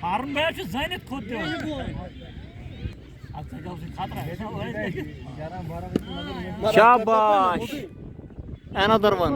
हारून match जानित खुद शाबाश another one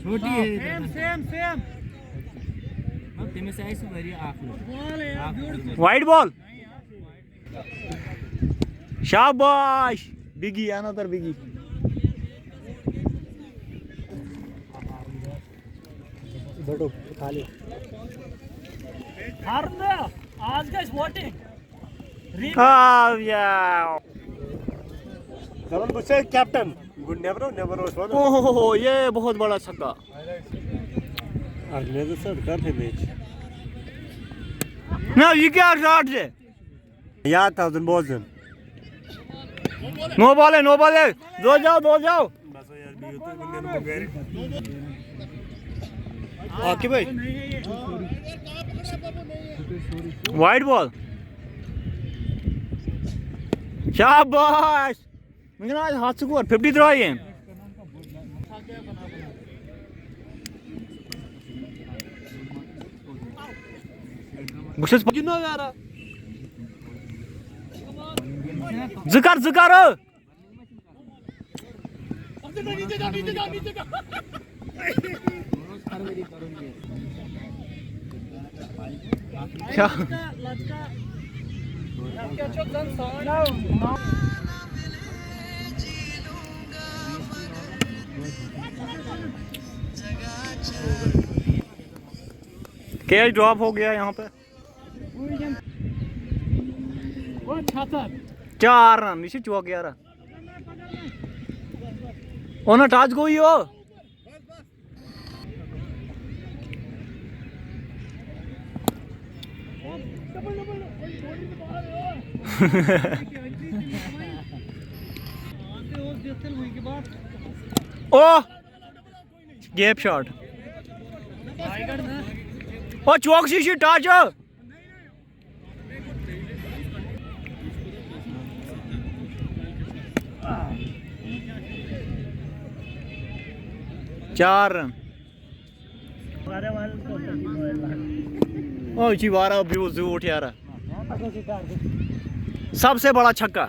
छोटी है सेम वाइट बॉल शाबाश बिगी another बिगी बड़ो खाली हारना आज गइस वोटिंग हाँ या जरूर मुझसे कैप्टन गुड नेवर वाज ओहो ये बहुत बड़ा छक्का अगले सर कर थे मैच ना ये क्या शॉट है याद था उन बोलन नो बॉल है दो जाओ बस यार भी तो गुंडे को गए आके भाई वाइट बॉल शाबाश मुझे आज हाथ स्कोर 53 है बुशस गिनो यार जिकर क्या कैच ड्रॉप हो गया यहाँ पे 4 रन ये 11 ओना टच गई हो ओ गैप शॉट ओ चौक सी टच 4 रन ओ जी 12 व्यूज उठ यार सबसे बड़ा छक्का